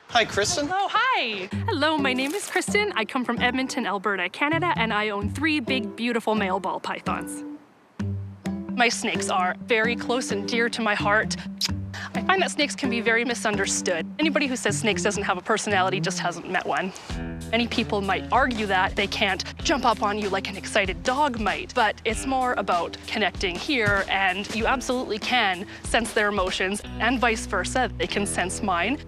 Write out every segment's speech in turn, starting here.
Hi, Kristen. Hello, hi. Hello, my name is Kristen. I come from Edmonton, Alberta, Canada, and I own 3 big, beautiful male ball pythons. My snakes are very close and dear to my heart. I find that snakes can be very misunderstood. Anybody who says snakes doesn't have a personality just hasn't met one. Many people might argue that they can't jump up on you like an excited dog might, but it's more about connecting here, and you absolutely can sense their emotions, and vice versa. They can sense mine.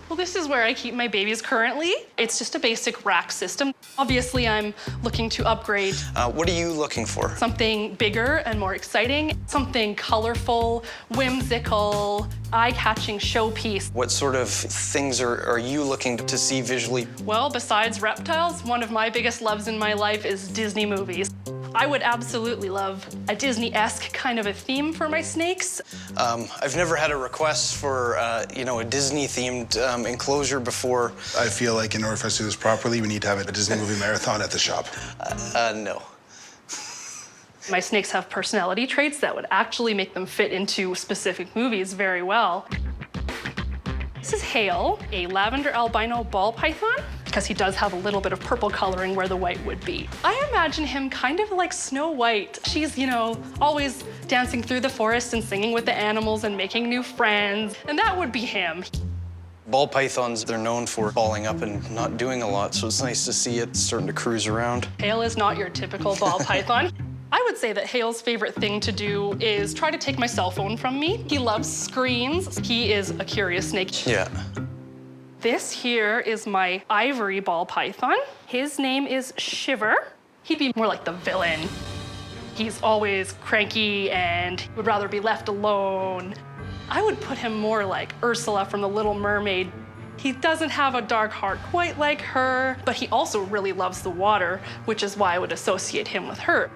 Well, this is where I keep my babies currently. It's just a basic rack system. Obviously, I'm looking to upgrade. What are you looking for? Something bigger and more exciting, something colorful, whimsical, eye-catching showpiece. What sort of things are you looking to see visually? Well, besides reptiles, one of my biggest loves in my life is Disney movies. I would absolutely love a Disney-esque kind of a theme for my snakes. I've never had a request for, a Disney-themed enclosure before. I feel like in order for us to do this properly, we need to have a Disney movie marathon at the shop. No. My snakes have personality traits that would actually make them fit into specific movies very well. This is Hale, a lavender albino ball python, because he does have a little bit of purple coloring where the white would be. I imagine him kind of like Snow White. She's, always dancing through the forest and singing with the animals and making new friends, and that would be him. Ball pythons, they're known for balling up and not doing a lot, so it's nice to see it starting to cruise around. Hale is not your typical ball python. I would say that Hale's favorite thing to do is try to take my cell phone from me. He loves screens. He is a curious snake. Yeah. This here is my ivory ball python. His name is Shiver. He'd be more like the villain. He's always cranky and would rather be left alone. I would put him more like Ursula from The Little Mermaid. He doesn't have a dark heart quite like her, but he also really loves the water, which is why I would associate him with her.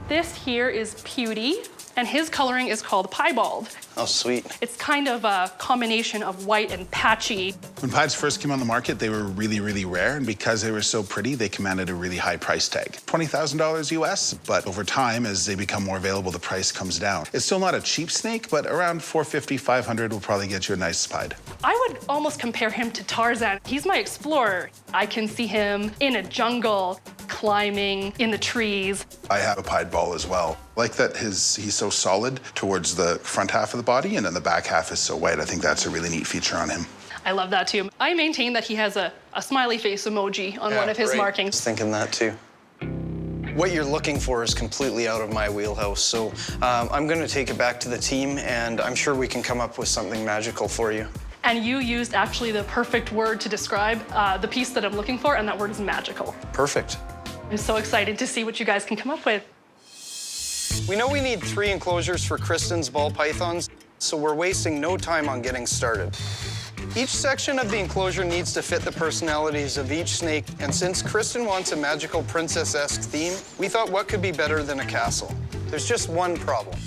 This here is Pewdie, and his coloring is called piebald. Oh, sweet. It's kind of a combination of white and patchy. When pieds first came on the market, they were really, really rare, and because they were so pretty, they commanded a really high price tag. $20,000 US, but over time, as they become more available, the price comes down. It's still not a cheap snake, but around $450, $500 will probably get you a nice pied. I would almost compare him to Tarzan. He's my explorer. I can see him in a jungle, climbing in the trees. I have a pied ball as well. I like that he's so solid towards the front half of the body, and then the back half is so white. I think that's a really neat feature on him. I love that too. I maintain that he has a smiley face emoji on one of his I was markings. thinking that too. What you're looking for is completely out of my wheelhouse, so I'm gonna take it back to the team, and I'm sure we can come up with something magical for you. And you used actually the perfect word to describe the piece that I'm looking for, and that word is magical. Perfect. I'm so excited to see what you guys can come up with. We know we need 3 enclosures for Kristen's ball pythons, so we're wasting no time on getting started. Each section of the enclosure needs to fit the personalities of each snake, and since Kristen wants a magical princess-esque theme, we thought what could be better than a castle? There's just one problem.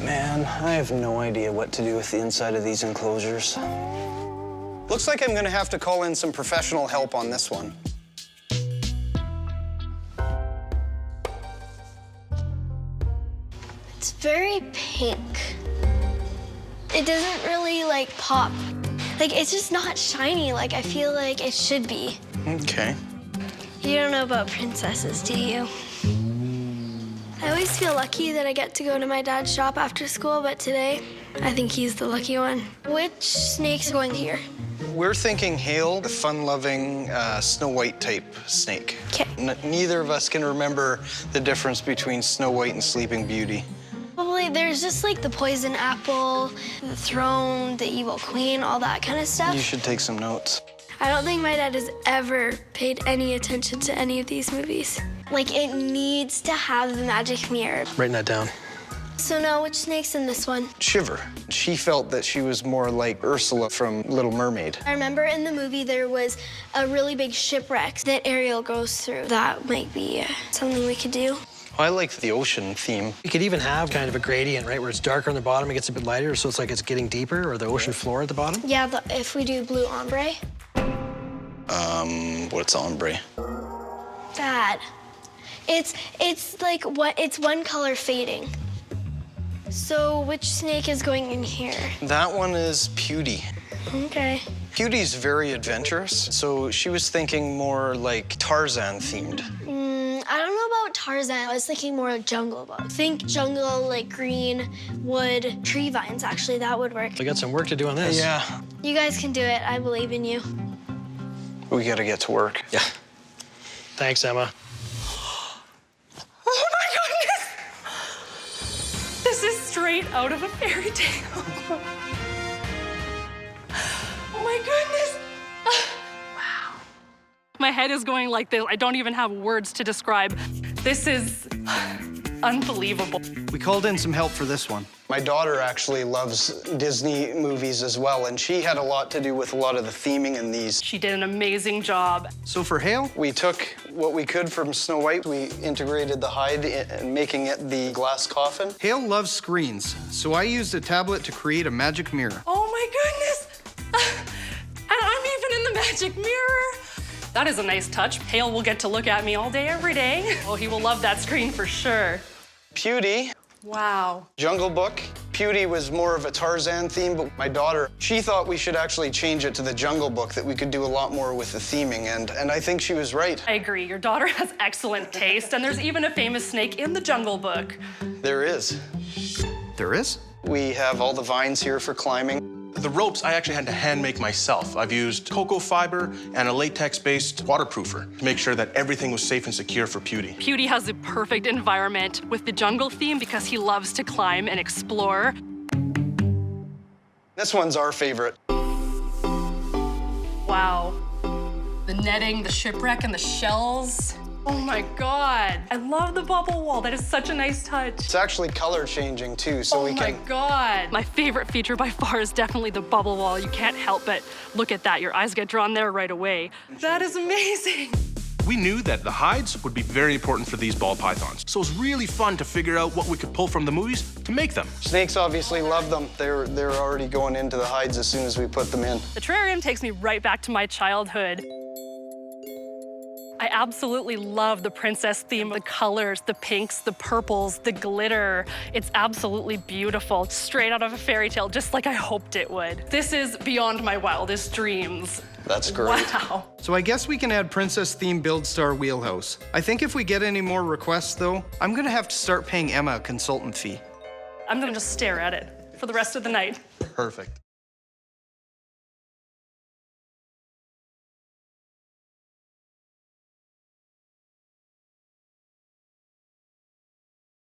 Man, I have no idea what to do with the inside of these enclosures. Looks like I'm gonna have to call in some professional help on this one. It's very pink. It doesn't really, pop. It's just not shiny like I feel like it should be. Okay. You don't know about princesses, do you? I always feel lucky that I get to go to my dad's shop after school, but today, I think he's the lucky one. Which snake's going here? We're thinking Hale, the fun-loving Snow White type snake. Okay. Neither of us can remember the difference between Snow White and Sleeping Beauty. Probably there's just the poison apple, the throne, the evil queen, all that kind of stuff. You should take some notes. I don't think my dad has ever paid any attention to any of these movies. It needs to have the magic mirror. Writing that down. So now, which snake's in this one? Shiver. She felt that she was more like Ursula from Little Mermaid. I remember in the movie there was a really big shipwreck that Ariel goes through. That might be something we could do. I like the ocean theme. You could even have kind of a gradient, right, where it's darker on the bottom, it gets a bit lighter, so it's like it's getting deeper, or the ocean floor at the bottom. Yeah, if we do blue ombre. What's ombre? Dad, it's one color fading. So which snake is going in here? That one is Pewdie. Okay. Pewdie's very adventurous, so she was thinking more like Tarzan themed. I don't know about Tarzan. I was thinking more Jungle Book. Think jungle, like green, wood, tree vines, actually. That would work. We got some work to do on this. Yeah, You guys can do it. I believe in you. we gotta get to work. Yeah. Thanks, Emma. Oh my goodness! This is straight out of a fairy tale. Oh my goodness! Wow. My head is going like this. I don't even have words to describe. This is unbelievable. We called in some help for this one. My daughter actually loves Disney movies as well, and she had a lot to do with a lot of the theming in these. She did an amazing job. So for Hale, We took what we could from Snow White. We integrated the hide and making it the glass coffin. Hale loves screens, so I used a tablet to create a magic mirror. Oh my goodness! And I'm even in the magic mirror. That is a nice touch. Hale will get to look at me all day, every day. Oh, he will love that screen for sure. Pewdie, Wow. Jungle Book. Pewdie was more of a Tarzan theme, but my daughter, she thought we should actually change it to the Jungle Book, that we could do a lot more with the theming, and I think she was right. I agree. Your daughter has excellent taste, and there's even a famous snake in the Jungle Book. There is. There is? We have all the vines here for climbing. The ropes I actually had to hand make myself. I've used cocoa fiber and a latex-based waterproofer to make sure that everything was safe and secure for Pewdie. Pewdie has the perfect environment with the jungle theme because he loves to climb and explore. This one's our favorite. Wow. The netting, the shipwreck, and the shells. Oh my God. I love the bubble wall. That is such a nice touch. It's actually color changing too, so Oh we my can. God. My favorite feature by far is definitely the bubble wall. You can't help but look at that. Your eyes get drawn there right away. That is amazing. We knew that the hides would be very important for these ball pythons, so it was really fun to figure out what we could pull from the movies to make them. Snakes obviously love them. They're already going into the hides as soon as we put them in. The terrarium takes me right back to my childhood. I absolutely love the princess theme, the colors, the pinks, the purples, the glitter. It's absolutely beautiful, straight out of a fairy tale, just like I hoped it would. This is beyond my wildest dreams. That's great. Wow. So I guess we can add princess theme build star wheelhouse. I think if we get any more requests though, I'm gonna have to start paying Emma a consultant fee. I'm gonna just stare at it for the rest of the night. Perfect.